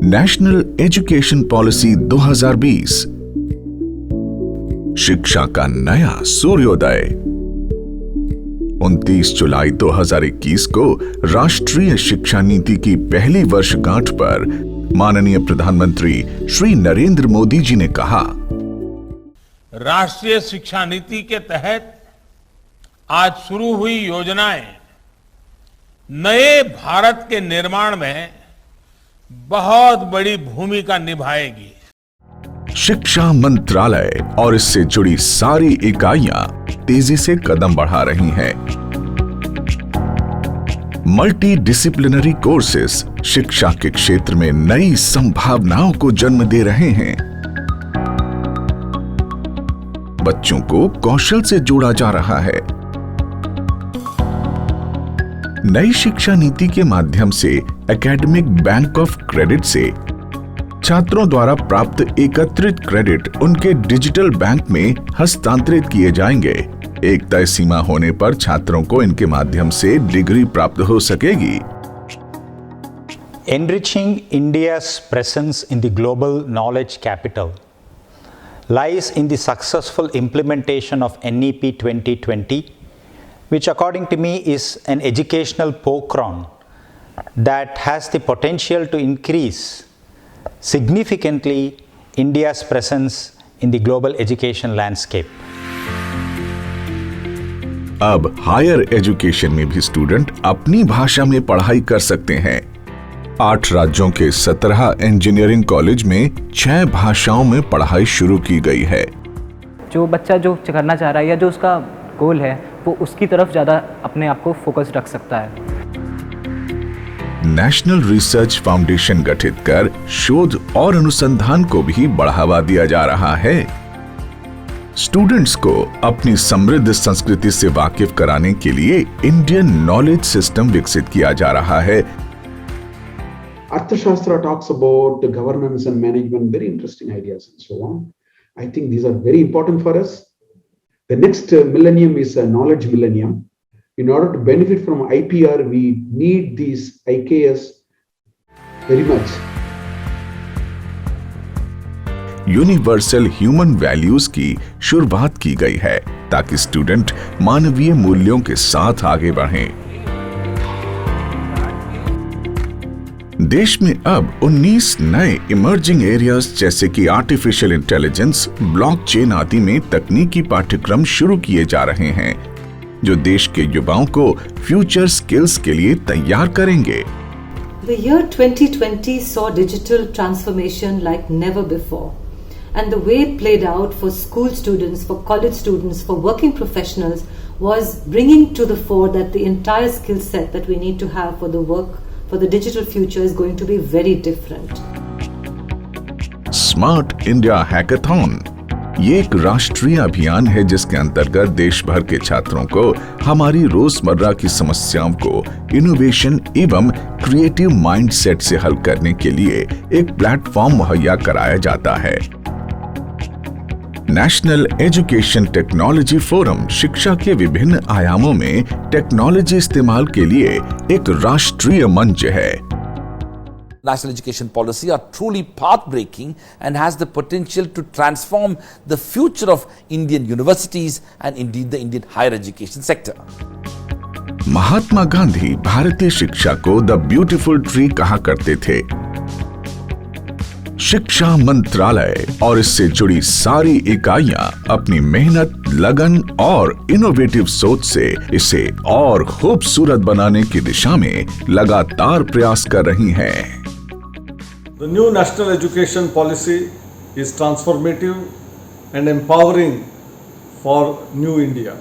National education policy 2020, शिक्षा का नया सूर्योदय। 29 जुलाई 2021 को राष्ट्रीय शिक्षा नीति की पहली वर्षगांठ पर माननीय प्रधानमंत्री श्री नरेंद्र मोदी जी ने कहा, राष्ट्रीय शिक्षा नीति के तहत आज शुरू हुई योजनाएं नए भारत के निर्माण में बहुत बड़ी भूमिका निभाएगी। शिक्षा मंत्रालय और इससे जुड़ी सारी इकाइयां तेजी से कदम बढ़ा रही हैं। मल्टी डिसिप्लिनरी कोर्सेस शिक्षा के क्षेत्र में नई संभावनाओं को जन्म दे रहे हैं। बच्चों को कौशल से जोड़ा जा रहा है। नई शिक्षा नीति के माध्यम से एकेडमिक बैंक ऑफ क्रेडिट से छात्रों द्वारा प्राप्त एकत्रित क्रेडिट उनके डिजिटल बैंक में हस्तांतरित किए जाएंगे। एक तय सीमा होने पर छात्रों को इनके माध्यम से डिग्री प्राप्त हो सकेगी। Enriching India's presence in the global knowledge capital lies in the successful implementation of NEP 2020, which according to me is an educational pokron that has the potential to increase significantly India's presence in the global education landscape. अब higher education में भी student अपनी भाषा में पढ़ाई कर सकते हैं। 8 राज्यों के 17 इंजीनियरिंग कॉलेज में 6 भाषाओं में पढ़ाई शुरू की गई है। जो बच्चा जो करना चाह रहा है या जो उसका गोल है वो उसकी तरफ ज़्यादा अपने आप को फोकस रख सकता है। नेशनल रिसर्च फाउंडेशन गठित कर शोध और अनुसंधान को भी बढ़ावा दिया जा रहा है। स्टूडेंट्स को अपनी समृद्ध संस्कृति से वाकिफ कराने के लिए इंडियन नॉलेज सिस्टम विकसित किया जा रहा है। Arthashastra talks about the governance and management, very interesting ideas and so on. I think these are very important for us. The next millennium is a knowledge millennium. In order to benefit from IPR, we need these IKS very much. Universal human values की शुरुआत की गई है ताकि student मानवीय मूल्यों के साथ आगे बढ़ें। देश में अब 19 नए इमर्जिंग एरियाज जैसे कि आर्टिफिशियल इंटेलिजेंस, ब्लॉकचेन आदि में तकनीकी पाठ्यक्रम शुरू किए जा रहे हैं जो देश के युवाओं को फ्यूचर स्किल्स के लिए तैयार करेंगे। The year 2020 saw digital transformation like never before, and the way it played out for school students, for college students, for working professionals was bringing to the fore that the entire skill set that we need to have for the work for the digital future is going to be very different. Smart India hackathon ये एक राष्ट्रीय अभियान है जिसके अंतर्गत देश भर के छात्रों को हमारी रोजमर्रा की समस्याओं को इनोवेशन एवं क्रिएटिव माइंडसेट से हल करने के लिए एक प्लेटफॉर्म मुहैया कराया जाता है। नेशनल एजुकेशन टेक्नोलॉजी फोरम शिक्षा के विभिन्न आयामों में टेक्नोलॉजी इस्तेमाल के लिए एक राष्ट्रीय मंच है। National education policy are truly path-breaking and has the potential to transform the future of Indian universities and indeed the Indian higher education sector. Mahatma Gandhi भारतीय शिक्षा को द ब्यूटीफुल ट्री कहा करते थे। शिक्षा मंत्रालय और इससे जुड़ी सारी इकाइयां अपनी मेहनत, लगन और इनोवेटिव सोच से इसे और खूबसूरत बनाने की दिशा में लगातार प्रयास कर रही हैं। The new national education policy is transformative and empowering for new India.